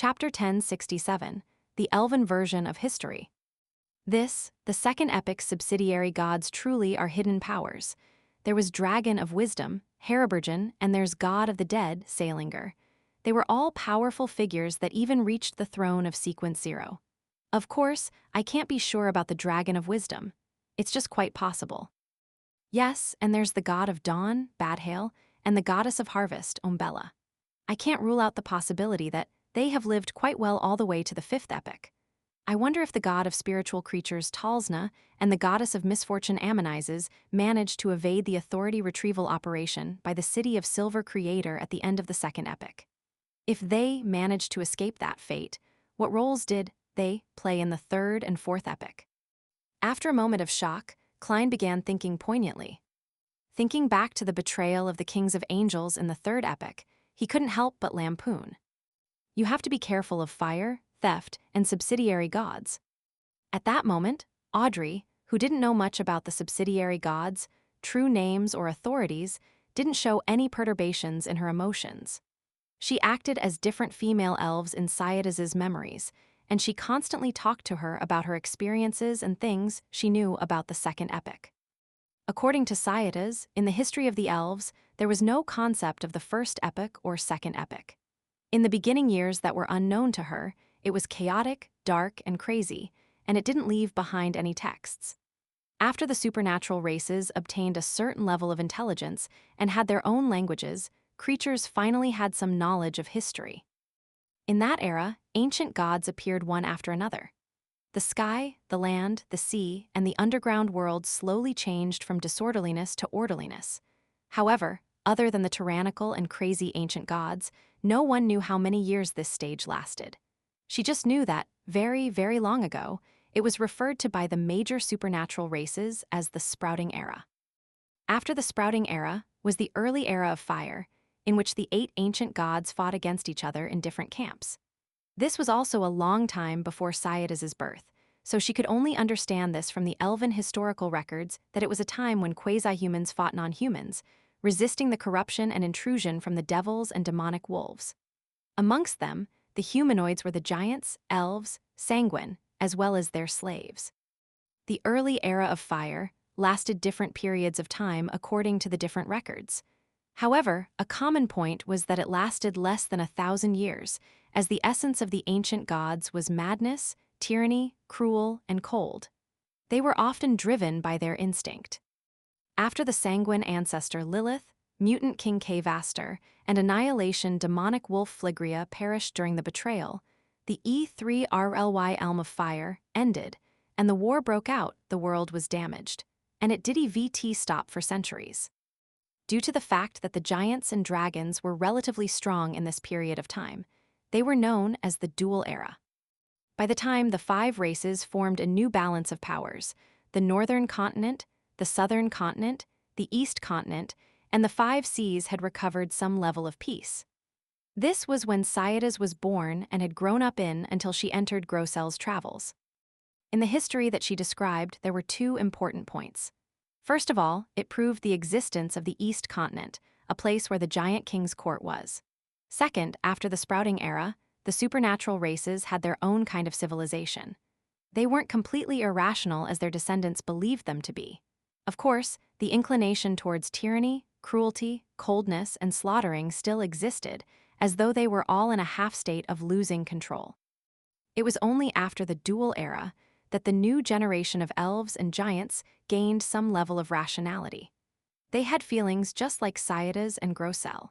Chapter 1067, the Elven version of history. This, the second epic's subsidiary gods truly are hidden powers. There was Dragon of Wisdom, Haribergen, and there's God of the Dead, Saelinger. They were all powerful figures that even reached the throne of Sequence Zero. Of course, I can't be sure about the Dragon of Wisdom. It's just quite possible. Yes, and there's the god of Dawn, Badhael, and the goddess of Harvest, Umbella. I can't rule out the possibility that they have lived quite well all the way to the fifth epic. I wonder if the god of spiritual creatures Talsna and the goddess of misfortune Ammonizes managed to evade the authority retrieval operation by the City of Silver Creator at the end of the second epic. If they managed to escape that fate, what roles did they play in the third and fourth epic? After a moment of shock, Klein began thinking poignantly. Thinking back to the betrayal of the kings of angels in the third epic, he couldn't help but lampoon. You have to be careful of fire, theft, and subsidiary gods. At that moment, Audrey, who didn't know much about the subsidiary gods, true names, or authorities, didn't show any perturbations in her emotions. She acted as different female elves in Sayadaz's memories, and she constantly talked to her about her experiences and things she knew about the second epic. According to Sayadaz, in the history of the elves, there was no concept of the first epic or second epic. In the beginning years that were unknown to her, it was chaotic, dark, and crazy, and it didn't leave behind any texts. After the supernatural races obtained a certain level of intelligence and had their own languages, creatures finally had some knowledge of history. In that era, ancient gods appeared one after another. The sky, the land, the sea, and the underground world slowly changed from disorderliness to orderliness. However, other than the tyrannical and crazy ancient gods, no one knew how many years this stage lasted. She just knew that, very, very long ago, it was referred to by the major supernatural races as the Sprouting Era. After the Sprouting Era was the early era of fire, in which the 8 ancient gods fought against each other in different camps. This was also a long time before Sayadaz's birth, so she could only understand this from the Elven historical records that it was a time when quasi-humans fought non-humans, resisting the corruption and intrusion from the devils and demonic wolves. Amongst them, the humanoids were the giants, elves, sanguine, as well as their slaves. The early era of fire lasted different periods of time according to the different records. However, a common point was that it lasted less than 1,000 years, as the essence of the ancient gods was madness, tyranny, cruel, and cold. They were often driven by their instinct. After the sanguine ancestor Lilith, mutant King Kvaster, and annihilation demonic wolf Phlegria perished during the betrayal, the E3RLY Elm of Fire ended, and the war broke out. The world was damaged, and it did EVT stop for centuries. Due to the fact that the giants and dragons were relatively strong in this period of time, they were known as the Dual Era. By the time the 5 races formed a new balance of powers, the Northern Continent, the Southern Continent, the East Continent, and the 5 seas had recovered some level of peace. This was when Sayadaz was born and had grown up in until she entered Grossel's travels. In the history that she described, there were 2 important points. First of all, it proved the existence of the East Continent, a place where the giant king's court was. Second, after the Sprouting Era, the supernatural races had their own kind of civilization. They weren't completely irrational as their descendants believed them to be. Of course, the inclination towards tyranny, cruelty, coldness, and slaughtering still existed, as though they were all in a half-state of losing control. It was only after the Dual Era that the new generation of elves and giants gained some level of rationality. They had feelings just like Sayadaz and Grossel.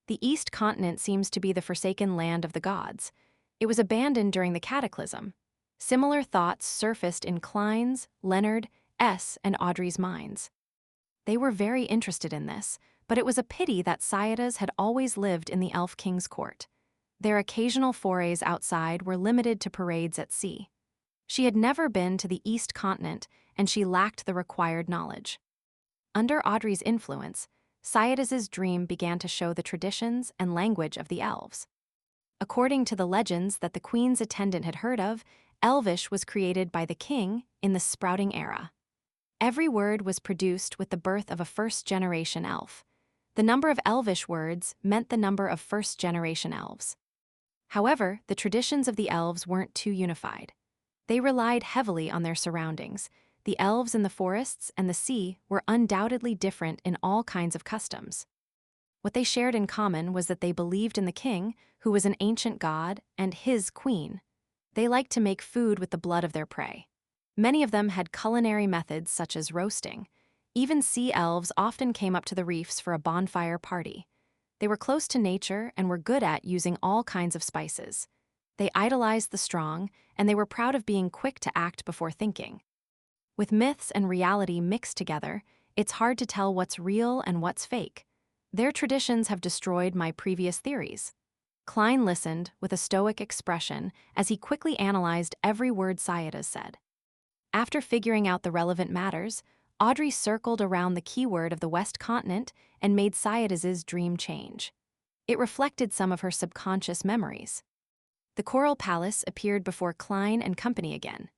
The East Continent seems to be the forsaken land of the gods. It was abandoned during the Cataclysm. Similar thoughts surfaced in Klein's, Leonard, S., and Audrey's minds. They were very interested in this, but it was a pity that Sayadaz had always lived in the Elf King's court. Their occasional forays outside were limited to parades at sea. She had never been to the East Continent, and she lacked the required knowledge. Under Audrey's influence, Sayadaz's dream began to show the traditions and language of the elves. According to the legends that the queen's attendant had heard of, Elvish was created by the king in the Sprouting Era. Every word was produced with the birth of a first-generation elf. The number of Elvish words meant the number of first-generation elves. However, the traditions of the elves weren't too unified. They relied heavily on their surroundings. The elves in the forests and the sea were undoubtedly different in all kinds of customs. What they shared in common was that they believed in the king, who was an ancient god, and his queen. They liked to make food with the blood of their prey. Many of them had culinary methods such as roasting. Even sea elves often came up to the reefs for a bonfire party. They were close to nature and were good at using all kinds of spices. They idolized the strong, and they were proud of being quick to act before thinking. With myths and reality mixed together, it's hard to tell what's real and what's fake. Their traditions have destroyed my previous theories. Klein listened with a stoic expression as he quickly analyzed every word Sayada's said. After figuring out the relevant matters, Audrey circled around the keyword of the West Continent and made Sayada's dream change. It reflected some of her subconscious memories. The Coral Palace appeared before Klein and company again.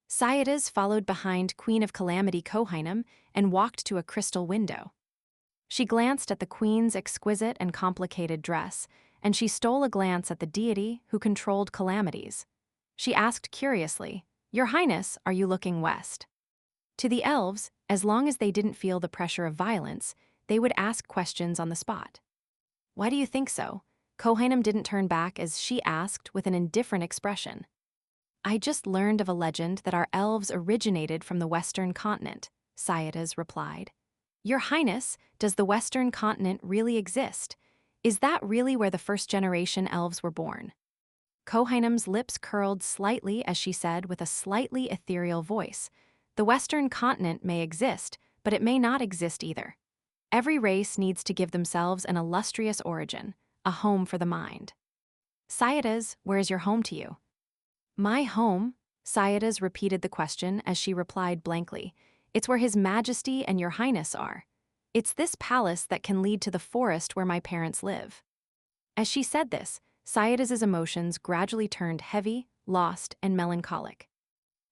Sayada's followed behind Queen of Calamity Kohainam and walked to a crystal window. She glanced at the queen's exquisite and complicated dress, and she stole a glance at the deity who controlled calamities. She asked curiously, "Your Highness, are you looking west?" To the elves, as long as they didn't feel the pressure of violence, they would ask questions on the spot. "Why do you think so?" Kohainam didn't turn back as she asked with an indifferent expression. "I just learned of a legend that our elves originated from the Western continent," Sayada's replied. "Your Highness, does the Western continent really exist? Is that really where the first-generation elves were born?" Kohainam's lips curled slightly as she said with a slightly ethereal voice, "The Western continent may exist, but it may not exist either. Every race needs to give themselves an illustrious origin, a home for the mind." "Sayada's, where's your home to you?" "My home?" Sayada's repeated the question as she replied blankly. "It's where His Majesty and Your Highness are. It's this palace that can lead to the forest where my parents live." As she said this, Sayada's emotions gradually turned heavy, lost, and melancholic.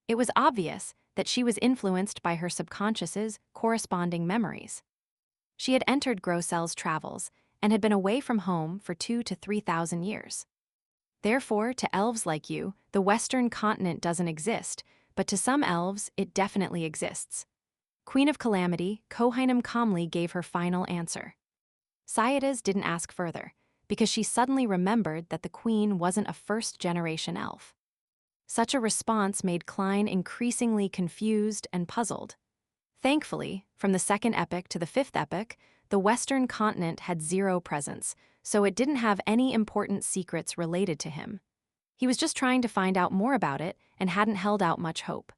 It was obvious that she was influenced by her subconscious's corresponding memories. She had entered Grossel's travels and had been away from home for 2,000 to 3,000 years. Therefore, to elves like you, the Western continent doesn't exist, but to some elves, it definitely exists. Queen of Calamity, Kohainam calmly gave her final answer. Sayada's didn't ask further, because she suddenly remembered that the queen wasn't a first-generation elf. Such a response made Klein increasingly confused and puzzled. Thankfully, from the second epoch to the fifth epoch, the Western continent had zero presence, so it didn't have any important secrets related to him. He was just trying to find out more about it and hadn't held out much hope.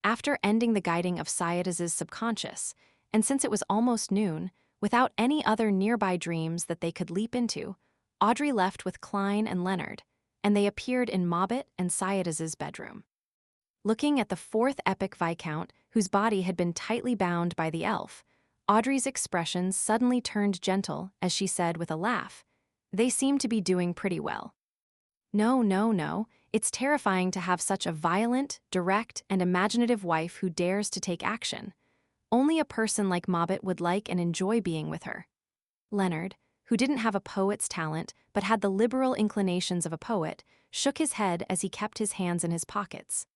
After ending the guiding of Sayada's subconscious, and since it was almost noon, without any other nearby dreams that they could leap into, Audrey left with Klein and Leonard, and they appeared in Mobbit and Sayada's bedroom. Looking at the fourth epic Viscount, whose body had been tightly bound by the elf, Audrey's expression suddenly turned gentle as she said with a laugh, "They seem to be doing pretty well." "No, no, no. It's terrifying to have such a violent, direct, and imaginative wife who dares to take action. Only a person like Mobbit would like and enjoy being with her." Leonard, who didn't have a poet's talent but had the liberal inclinations of a poet, shook his head as he kept his hands in his pockets.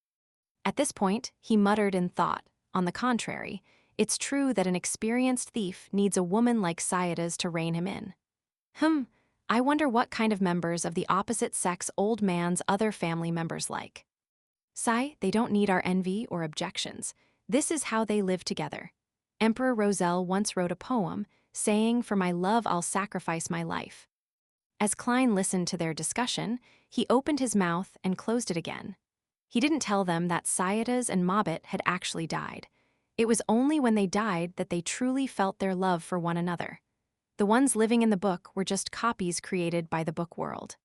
At this point, he muttered in thought, "On the contrary, it's true that an experienced thief needs a woman like Sayada's to rein him in. I wonder what kind of members of the opposite sex old man's other family members like. They don't need our envy or objections. This is how they live together. Emperor Roselle once wrote a poem saying, 'For my love I'll sacrifice my life.'" As Klein listened to their discussion, he opened his mouth and closed it again. He didn't tell them that Sayada's and Mobbit had actually died. It was only when they died that they truly felt their love for one another. The ones living in the book were just copies created by the book world.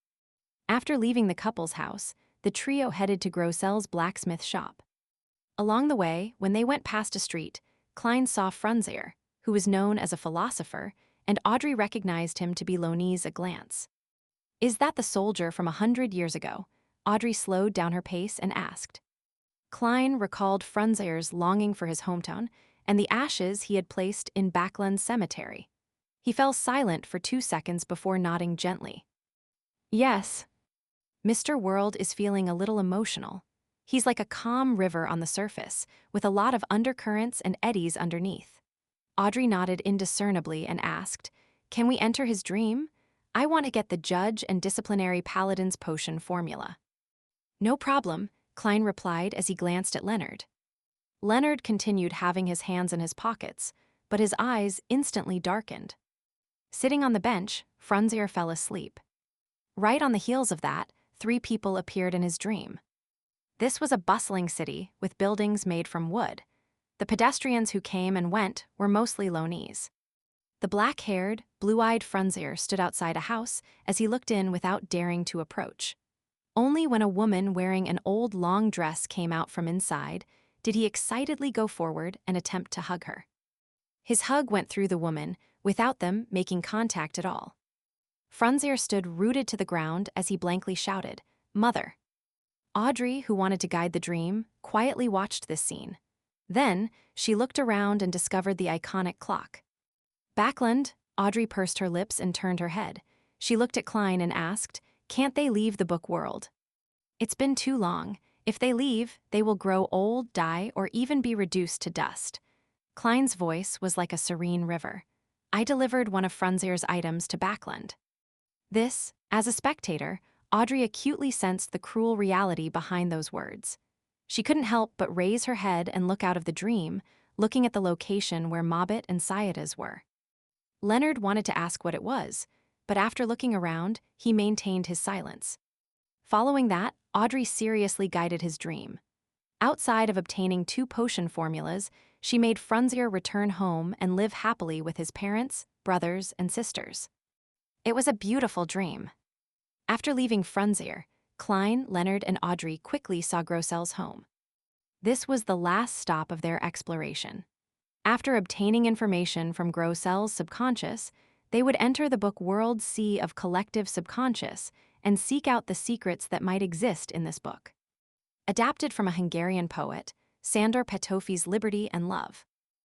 After leaving the couple's house, the trio headed to Grossel's blacksmith shop. Along the way, when they went past a street, Klein saw Frunzier, who was known as a philosopher, and Audrey recognized him to be Lonise at a glance. "Is that the soldier from 100 years ago?" Audrey slowed down her pace and asked. Klein recalled Frunzier's longing for his hometown and the ashes he had placed in Backland Cemetery. He fell silent for 2 seconds before nodding gently. "Yes." Mr. World is feeling a little emotional. He's like a calm river on the surface, with a lot of undercurrents and eddies underneath. Audrey nodded indiscernibly and asked, "Can we enter his dream? I want to get the judge and disciplinary paladin's potion formula." "No problem," Klein replied as he glanced at Leonard. Leonard continued having his hands in his pockets, but his eyes instantly darkened. Sitting on the bench, Frunzier fell asleep. Right on the heels of that, 3 people appeared in his dream. This was a bustling city with buildings made from wood. The pedestrians who came and went were mostly Lonese. The black-haired, blue-eyed Frunzier stood outside a house as he looked in without daring to approach. Only when a woman wearing an old long dress came out from inside did he excitedly go forward and attempt to hug her. His hug went through the woman, without them making contact at all. Frunzier stood rooted to the ground as he blankly shouted, "Mother!" Audrey, who wanted to guide the dream, quietly watched this scene. Then, she looked around and discovered the iconic clock. "Backland," Audrey pursed her lips and turned her head. She looked at Klein and asked, "Can't they leave the book world?" "It's been too long. If they leave, they will grow old, die, or even be reduced to dust." Klein's voice was like a serene river. "I delivered one of Frunzier's items to Backland." This, as a spectator, Audrey acutely sensed the cruel reality behind those words. She couldn't help but raise her head and look out of the dream, looking at the location where Mobbit and Syadas were. Leonard wanted to ask what it was, but after looking around, he maintained his silence. Following that, Audrey seriously guided his dream. Outside of obtaining 2 potion formulas, she made Frunzier return home and live happily with his parents, brothers, and sisters. It was a beautiful dream. After leaving Frunzier, Klein, Leonard, and Audrey quickly saw Grossel's home. This was the last stop of their exploration. After obtaining information from Grossel's subconscious, they would enter the book world's sea of collective subconscious and seek out the secrets that might exist in this book. Adapted from a Hungarian poet, Sándor Petőfi's Liberty and Love.